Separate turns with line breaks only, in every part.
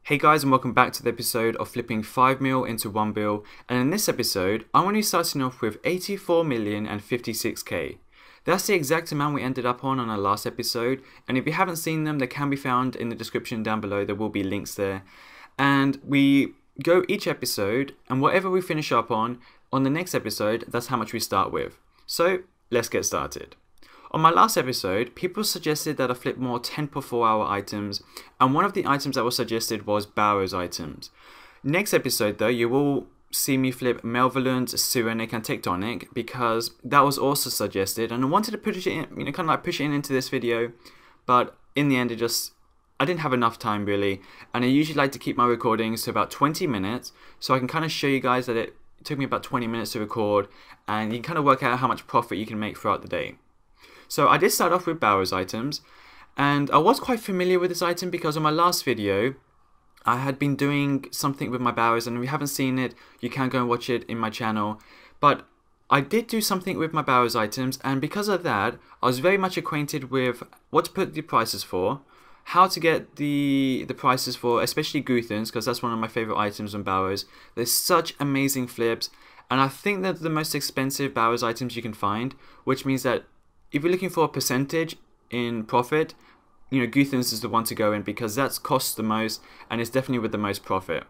Hey guys, and welcome back to the episode of flipping 5 mil into 1 bill, and in this episode I'm going to be starting off with 84 million and 56k. That's the exact amount we ended up on our last episode, and if you haven't seen them, they can be found in the description down below. There will be links there, and we go each episode, and whatever we finish up on the next episode, that's how much we start with. So let's get started. On my last episode, people suggested that I flip more 10 per 4 hour items, and one of the items that was suggested was Barrows items. Next episode though, you will see me flip Malevolent, Sirenic and Tectonic because that was also suggested, and I wanted to push it in, kind of like push it into this video, but in the end I didn't have enough time really, and I usually like to keep my recordings to about 20 minutes so I can kind of show you guys that it took me about 20 minutes to record, and you can kind of work out how much profit you can make throughout the day. So I did start off with Barrows items, and I was quite familiar with this item because on my last video I had been doing something with my Barrows, and if you haven't seen it you can go and watch it in my channel. But I did do something with my Barrows items, and because of that I was very much acquainted with what to put the prices for, how to get the prices for especially Guthans, because that's one of my favorite items on Barrows. There's such amazing flips, and I think they're the most expensive Barrows items you can find, which means that if you're looking for a percentage in profit, Guthans is the one to go in because that's costs the most and it's definitely with the most profit.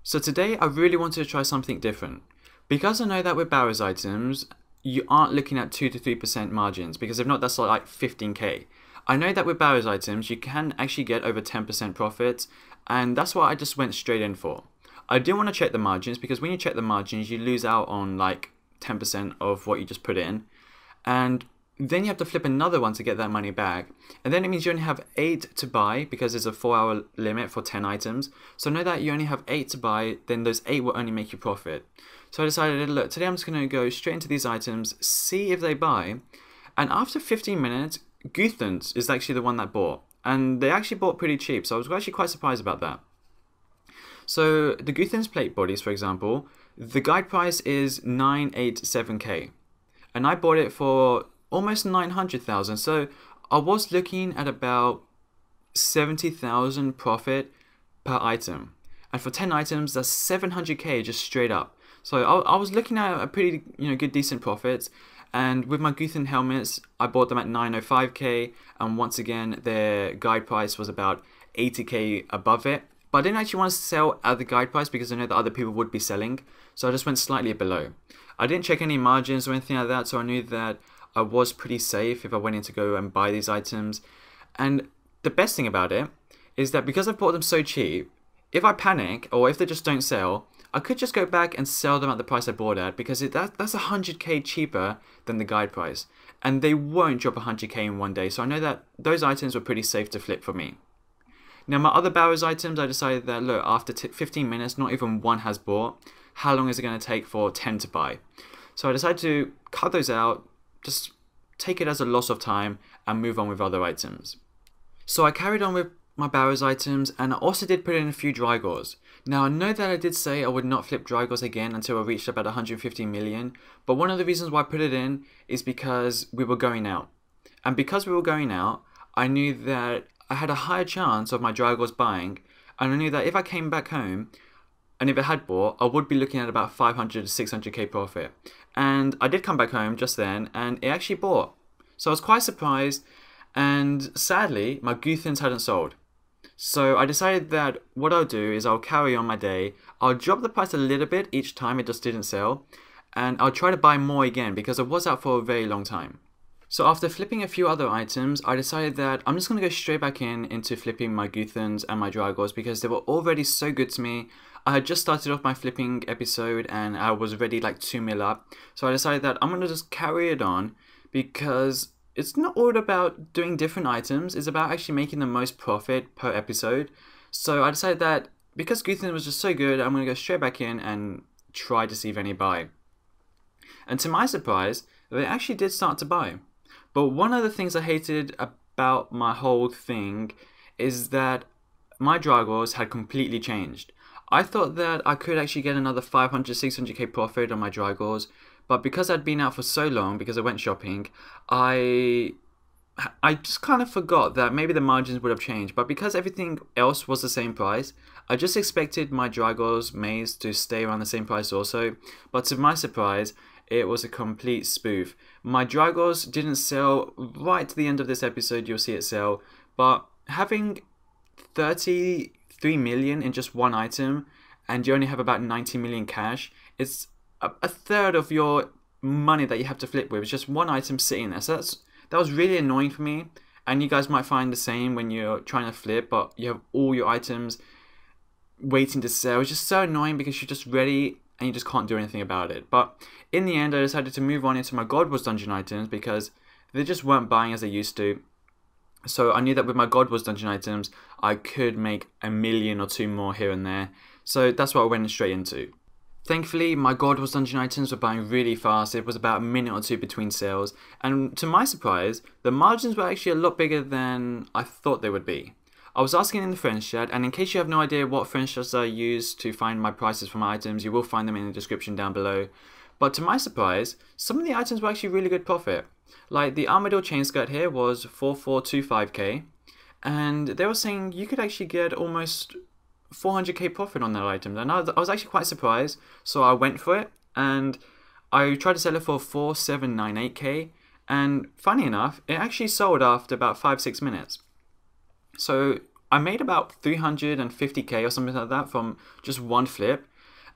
So today I really wanted to try something different. Because I know that with Barrows items, you aren't looking at 2 to 3% margins, because if not, that's like 15k. I know that with Barrows items, you can actually get over 10% profits, and that's what I just went straight in for. I didn't want to check the margins because when you check the margins, you lose out on like 10% of what you just put in. And then you have to flip another one to get that money back, and then it means you only have 8 to buy because there's a 4-hour limit for 10 items. So know that you only have 8 to buy, then those 8 will only make you profit. So I decided, look, today I'm just going to go straight into these items, see if they buy, and after 15 minutes Guthans is actually the one that bought, and they actually bought pretty cheap, so I was actually quite surprised about that. So the Guthans plate bodies, for example, the guide price is 987k. And I bought it for almost 900,000, so I was looking at about 70,000 profit per item, and for 10 items that's 700k just straight up. So I was looking at a pretty good decent profits. And with my Guthan helmets I bought them at 905k, and once again their guide price was about 80k above it, but I didn't actually want to sell at the guide price because I know that other people would be selling, so I just went slightly below. I didn't check any margins or anything like that, so I knew that I was pretty safe if I went in to go and buy these items. And the best thing about it is that because I bought them so cheap, if I panic or if they just don't sell, I could just go back and sell them at the price I bought at, because that's 100k cheaper than the guide price, and they won't drop 100k in one day, so I know that those items were pretty safe to flip for me. Now my other Barrows items, I decided that look, after 15 minutes not even one has bought. How long is it going to take for 10 to buy? So I decided to cut those out, just take it as a loss of time and move on with other items. So I carried on with my Barrows items, and I also did put in a few Drygors. Now I know that I did say I would not flip Drygors again until I reached about 150 million, but one of the reasons why I put it in is because we were going out. And because we were going out, I knew that I had a higher chance of my Drygors buying, and I knew that if I came back home and if it had bought, I would be looking at about 500 to 600k profit. And I did come back home just then, and it actually bought. So I was quite surprised, and sadly, my Guthans hadn't sold. So I decided that what I'll do is I'll carry on my day. I'll drop the price a little bit each time it just didn't sell, and I'll try to buy more again because I was out for a very long time. So after flipping a few other items, I decided that I'm just going to go straight back into flipping my Guthans and my Drygors because they were already so good to me. I had just started off my flipping episode and I was already like 2 mil up. So I decided that I'm going to just carry it on because it's not all about doing different items, it's about actually making the most profit per episode. So I decided that because Guthan was just so good, I'm going to go straight back in and try to see if any buy. And to my surprise, they actually did start to buy. But one of the things I hated about my whole thing is that my Drygors had completely changed. I thought that I could actually get another 500, 600k profit on my Drygors, but because I'd been out for so long, because I went shopping, I I just kind of forgot that maybe the margins would have changed, but because everything else was the same price, I just expected my Dragos maze to stay around the same price also, but to my surprise, it was a complete spoof. My Dragos didn't sell right to the end of this episode, you'll see it sell, but having 33 million in just one item, and you only have about 90 million cash, it's a third of your money that you have to flip with. It's just one item sitting there, so that was really annoying for me, and you guys might find the same when you're trying to flip, but you have all your items waiting to sell. It's just so annoying because you're just ready and you just can't do anything about it. But in the end, I decided to move on into my God Wars dungeon items because they just weren't buying as they used to. So I knew that with my God Wars dungeon items, I could make 1 million or 2 more here and there. So that's what I went straight into. Thankfully, my God Wars dungeon items were buying really fast. It was about a minute or two between sales. And to my surprise, the margins were actually a lot bigger than I thought they would be. I was asking in the friends chat, and in case you have no idea what friends chats I use to find my prices for my items, you will find them in the description down below. But to my surprise, some of the items were actually really good profit. Like the Armadillo chain skirt here was 4425k, and they were saying you could actually get almost 400k profit on that item, and I was actually quite surprised, so I went for it, and I tried to sell it for 4798k, and funny enough, it actually sold after about 5-6 minutes. So I made about 350k or something like that from just one flip,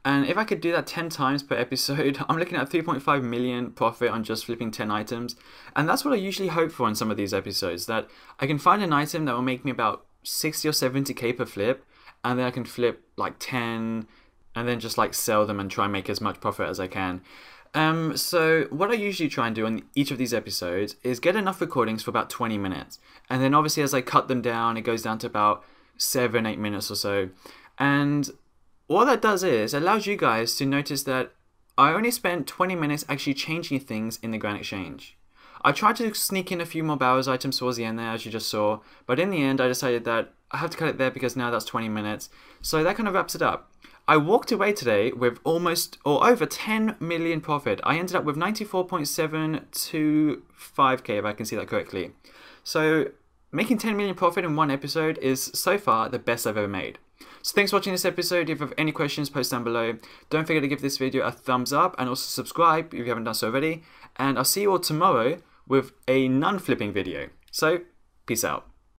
and if I could do that 10 times per episode, I'm looking at 3.5 million profit on just flipping 10 items, and that's what I usually hope for in some of these episodes, that I can find an item that will make me about 60 or 70k per flip, and then I can flip like 10 and then just like sell them and try and make as much profit as I can. So what I usually try and do on each of these episodes is get enough recordings for about 20 minutes. And then obviously as I cut them down, it goes down to about 7-8 minutes or so. And what that does is it allows you guys to notice that I only spent 20 minutes actually changing things in the Grand Exchange. I tried to sneak in a few more Bowers items towards the end there, as you just saw, but in the end I decided that I have to cut it there because now that's 20 minutes. So that kind of wraps it up. I walked away today with almost or over 10 million profit. I ended up with 94.725k, if I can see that correctly. So making 10 million profit in one episode is so far the best I've ever made. So thanks for watching this episode. If you have any questions, post down below. Don't forget to give this video a thumbs up and also subscribe if you haven't done so already. And I'll see you all tomorrow with a non-flipping video. So, peace out.